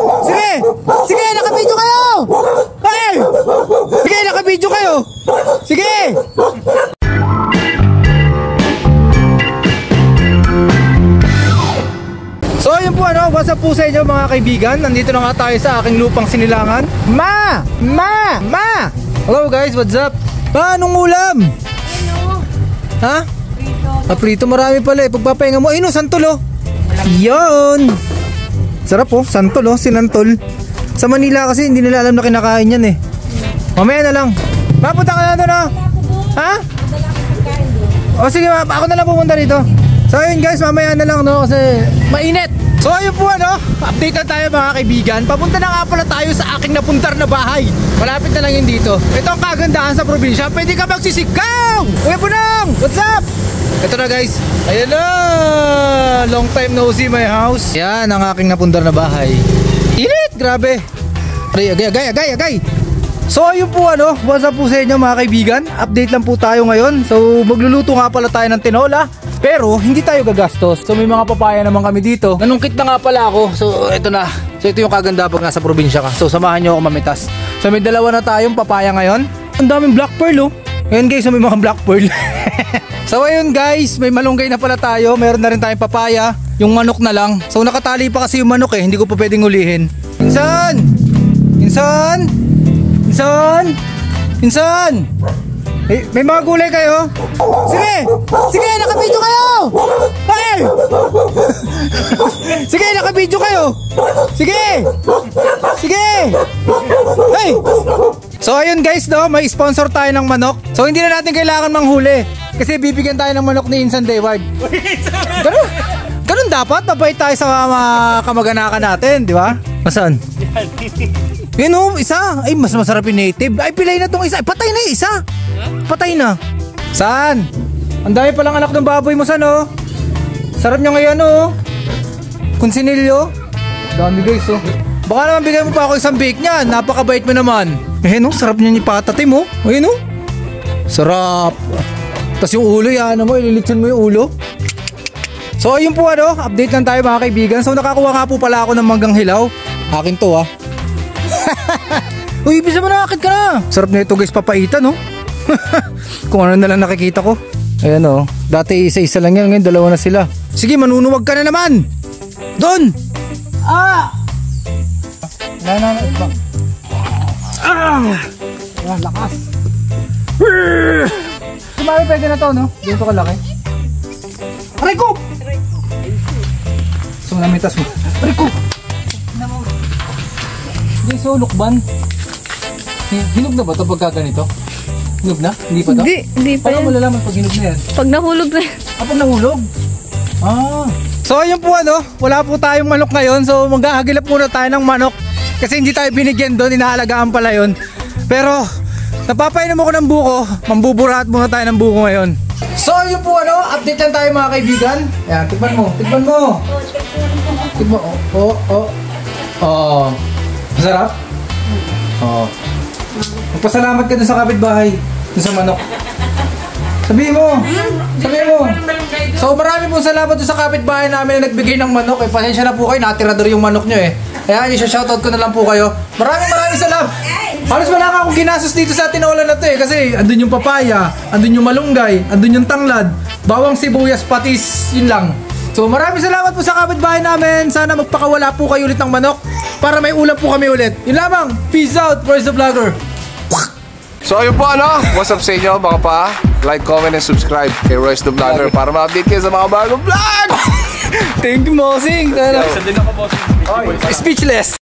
Sige! Sige, naka-video kayo! Hey! Sige, naka-video kayo! Sige! So yun po what's up po sa inyo mga kaibigan. Nandito na nga tayo sa aking lupang sinilangan. Ma! Hello guys, what's up? Anong ulam? Ha? Prito, marami pala pagpapahinga mo. Ayun santol Yun! Sarap santol sinantol. Sa Manila kasi hindi nila alam na kinakain yan Mamaya na lang. Mapunta ka na doon Ha? O sige, ako na lang pumunta dito. So yun guys, mamaya na lang kasi mainit. So ayun po update na tayo mga kaibigan. Papunta na nga pala tayo sa aking napuntar na bahay. Malapit na lang yun dito. Ito ang kagandahan sa probinsya. Pwede ka magsisigaw! Uy Punong! What's up? Ito na guys. Ayan na! Long time no see my house. Yan ang aking napuntar na bahay. Init! Grabe! Agay! So ayun po what's up po sa inyo mga kaibigan. Update lang po tayo ngayon. So magluluto nga pala tayo ng tinola. Pero hindi tayo gagastos. So may mga papaya naman kami dito. Nanungkit na nga pala ako. So ito na. So ito yung kaganda pag nasa probinsya ka. So samahan nyo ako mamitas. So may dalawa na tayong papaya ngayon. Ang daming black pearl Ngayon guys, may mga black pearl. So ayun guys, may malunggay na pala tayo. Meron na rin tayong papaya. Yung manok na lang. So nakatali pa kasi yung manok hindi ko pa pwedeng ulihin. Insan! May mga gulay kayo? Sige, naka-video kayo! Hey! Sige, naka-video kayo! Sige! Hey! So ayun guys may sponsor tayo ng manok. So hindi na natin kailangan manghuli. Kasi bibigyan tayo ng manok ni Insan Dayward. Ganun dapat, mabait tayo sa mga kamag-anakan natin, di ba? Masaan? Yun isa. Ay, mas masarap yung native. Ay, pilay na tong isa. Ay, patay na yung isa. Patay na. Saan? Ang dami palang anak ng baboy mo saan Sarap niya ngayon Kunsinilyo. Dami guys Baka naman bigyan mo pa ako isang bake niyan. Napakabait mo naman. Sarap niya ni patatim Ayun Sarap. Tapos yung ulo ililitsan mo yung ulo. So ayun po update lang tayo mga kaibigan. So nakakuha nga po pala ako ng manggang hilaw. Akin to Uy, bisa mo nakakit ka na. Sarap na ito guys, papaitan Kung ano na lang nakikita ko. Ayan dati isa-isa lang yan, ngayon dalawa na sila. Sige, manunuwag ka na naman. Doon. Lakas. Sumari pwede na to Doon to kalaki. Aray ko! So namitas mo. Aray ko! So lukban. Hinog na ba ito pagka ganito? Hinog na? Hindi pa ito? Hindi pa Paano malalaman pag hinog na yan? Pag nahulog na yan. Pag nahulog? So ayun po wala po tayong manok ngayon. So maghahagilap muna tayo ng manok. Kasi hindi tayo binigyan doon, inaalagaan pala yun. Pero napapainom ako ng buko. Mambuburat muna tayo ng buko ngayon. So ayun po update lang tayo mga kaibigan. Ayan, tikman mo. Tikman mo. Masarap? Magpasalamat ka dun sa kapitbahay. Dun sa manok. Sabihin mo. So marami pong salamat dun sa kapitbahay namin na nagbigay ng manok. Pasensya na po kayo, natirador yung manok nyo Ayan, isa-shoutout ko na lang po kayo. Maraming salamat. Halos wala nga akong ginastos dito sa tinola na to kasi andun yung papaya, andun yung malunggay, andun yung tanglad, bawang sibuyas, patis, yun lang. So maraming salamat po sa kapitbahay namin. Sana magpakawala po kayo ulit ng manok para may ulam po kami ulit. Yun lamang. Peace out, Royce the Vlogger. So ayun po what's up sa inyo mga pa? Like, comment, and subscribe kay Royce the Vlogger para ma-update kayo sa mga bagong vlogs. Thank you, Mosing. Isa din ako, bossing. Speechless.